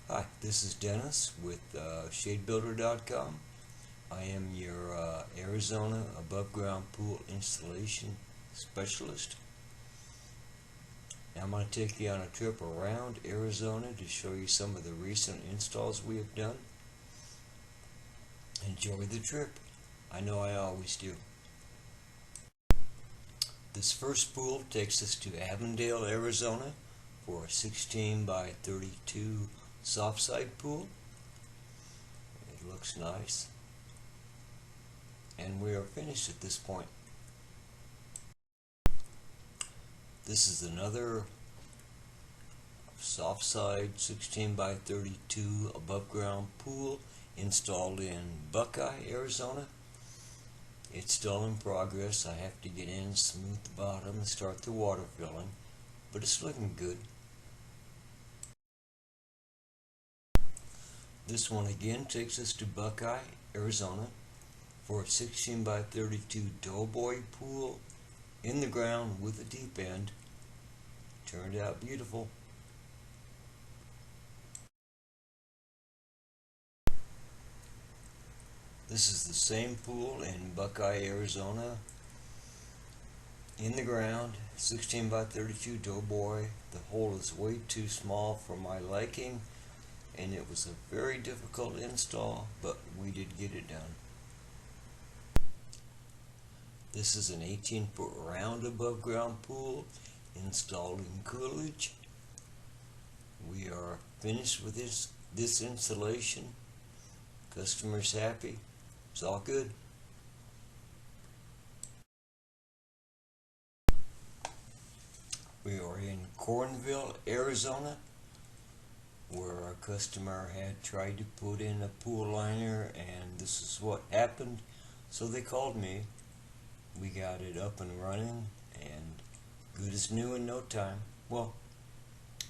Hi, this is Dennis with ShadeBuilder.com. I am your Arizona above ground pool installation specialist. Now I'm going to take you on a trip around Arizona to show you some of the recent installs we have done. Enjoy the trip. I know I always do. This first pool takes us to Avondale, Arizona for a 16 by 32 soft side pool. It looks nice. And we are finished at this point. This is another soft side 16 by 32 above ground pool installed in Buckeye, Arizona. It's still in progress. I have to get in, smooth the bottom, and start the water filling, but it's looking good. This one again takes us to Buckeye, Arizona for a 16 by 32 doughboy pool in the ground with a deep end. Turned out beautiful. This is the same pool in Buckeye, Arizona in the ground, 16 by 32 doughboy. The hole is way too small for my liking, and it was a very difficult install, but we did get it done. This is an 18-foot round above ground pool installed in Coolidge. We are finished with this installation. Customer's happy. It's all good. We are in Cornville, Arizona, where our customer had tried to put in a pool liner, and this is what happened. So they called me. We got it up and running and good as new in no time. Well,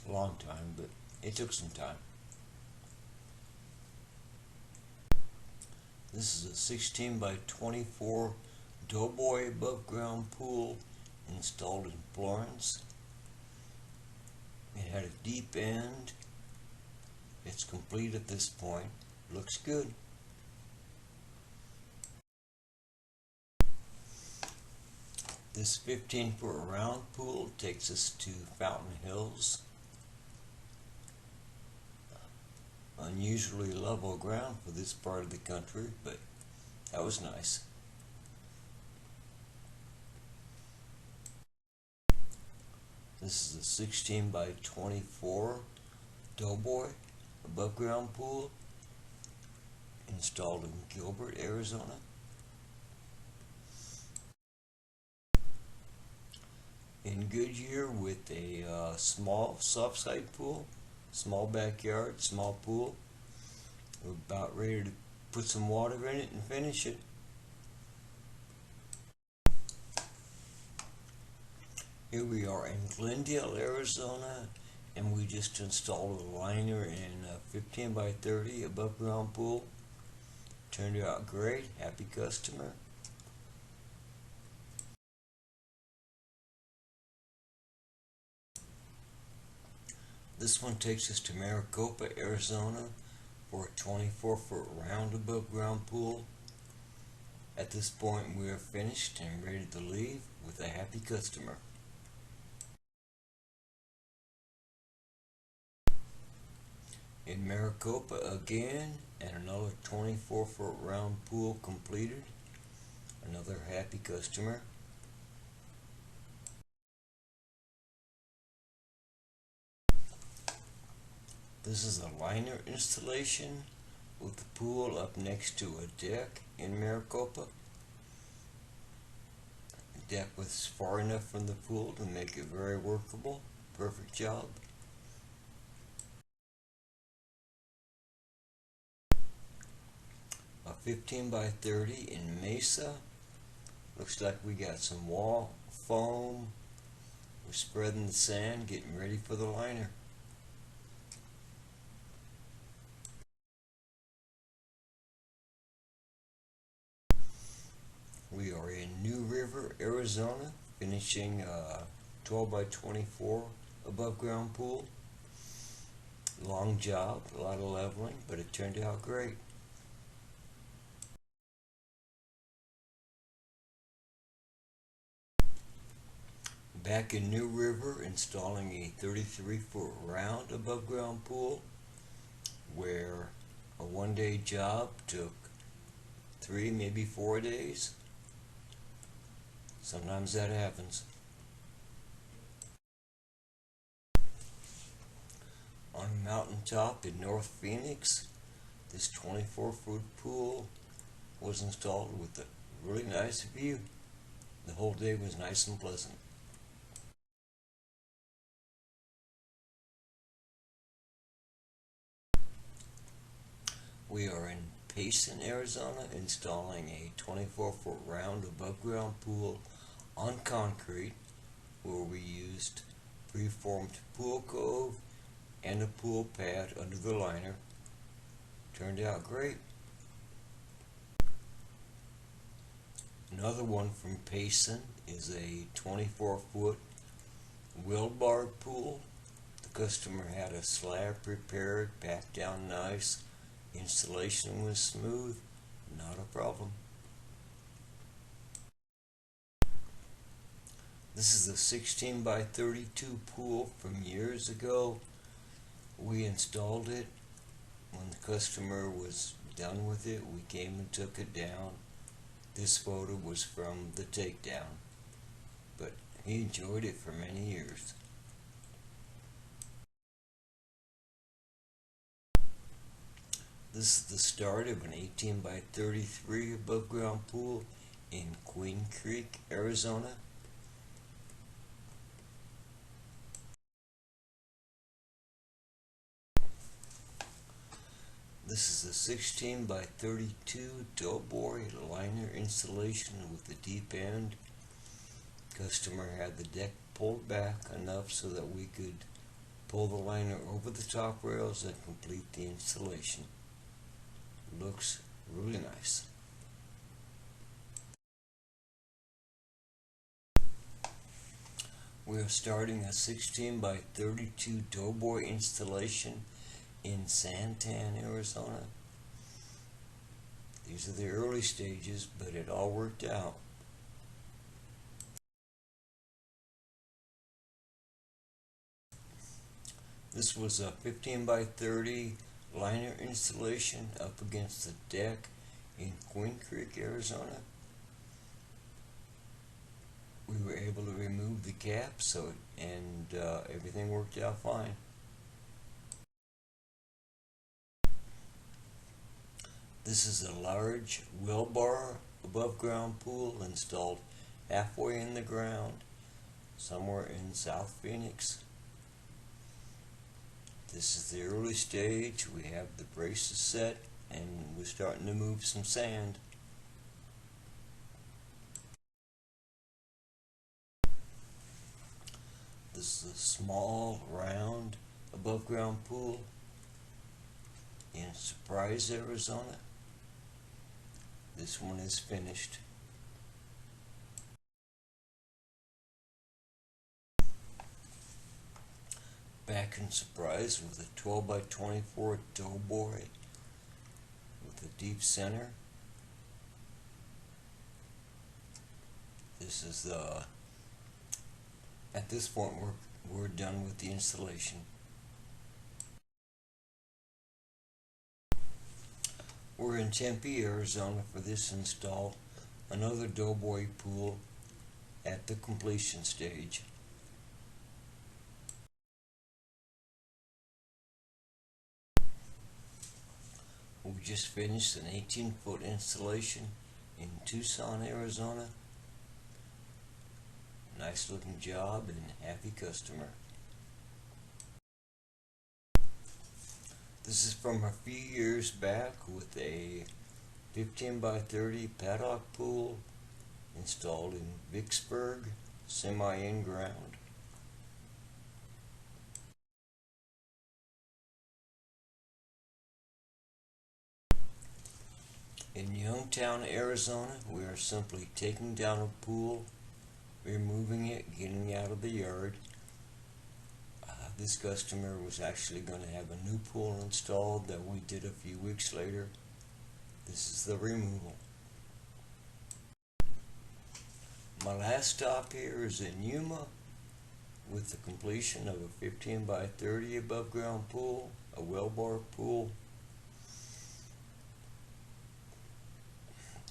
a long time, but it took some time. This is a 16 by 24 doughboy above ground pool installed in Florence. It had a deep end. It's complete at this point. Looks good. This 15-foot round pool takes us to Fountain Hills. Unusually level ground for this part of the country, but that was nice. This is a 16 by 24 doughboy above ground pool installed in Gilbert, Arizona. In Goodyear with a small soft side pool, small backyard, small pool. We're about ready to put some water in it and finish it. Here we are in Glendale, Arizona, and we just installed a liner in a 15 by 30 above ground pool. Turned out great. Happy customer. This one takes us to Maricopa, Arizona for a 24-foot round above ground pool. At this point we are finished and ready to leave with a happy customer. In Maricopa again, and another 24-foot round pool completed. Another happy customer. This is a liner installation with the pool up next to a deck in Maricopa. The deck was far enough from the pool to make it very workable. Perfect job. A 15 by 30 in Mesa. Looks like we got some wall foam. We're spreading the sand, getting ready for the liner. We are in New River, Arizona, finishing a 12 by 24 above ground pool. Long job, a lot of leveling, but it turned out great. Back in New River, installing a 33-foot round above ground pool where a one-day job took 3, maybe 4 days. Sometimes that happens. On a mountaintop in North Phoenix, this 24-foot pool was installed with a really nice view. The whole day was nice and pleasant. We are in Payson, Arizona, installing a 24-foot round above ground pool on concrete where we used preformed pool cove and a pool pad under the liner. Turned out great. Another one from Payson is a 24-foot wheel-bar pool. The customer had a slab prepared, packed down nice. Installation was smooth, not a problem. This is a 16 by 32 pool from years ago. We installed it. When the customer was done with it, we came and took it down. This photo was from the takedown, but he enjoyed it for many years. This is the start of an 18 by 33 above ground pool in Queen Creek, Arizona. This is a 16 by 32 Doughboy liner installation with the deep end. Customer had the deck pulled back enough so that we could pull the liner over the top rails and complete the installation. Looks really nice. We are starting a 16 by 32 Doughboy installation in Santan, Arizona. These are the early stages, but it all worked out. This was a 15 by 30 liner installation up against the deck in Queen Creek, Arizona. We were able to remove the cap and everything worked out fine. This is a large wheel bar above ground pool installed halfway in the ground somewhere in South Phoenix. This is the early stage. We have the braces set and we're starting to move some sand. This is a small round above ground pool in Surprise, Arizona. This one is finished. Back in Surprise with a 12 by 24 Doughboy with a deep center. This is at this point we're done with the installation. We're in Tempe, Arizona for this install. Another Doughboy pool at the completion stage. We just finished an 18-foot installation in Tucson, Arizona. Nice looking job and happy customer. This is from a few years back with a 15 by 30 paddock pool installed in Vicksburg, semi-in ground. In Youngtown, Arizona, we are simply taking down a pool, removing it, getting it out of the yard. This customer was actually going to have a new pool installed that we did a few weeks later. This is the removal. My last stop here is in Yuma with the completion of a 15 by 30 above ground pool, a well bar pool.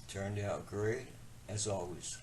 Turned out great, as always.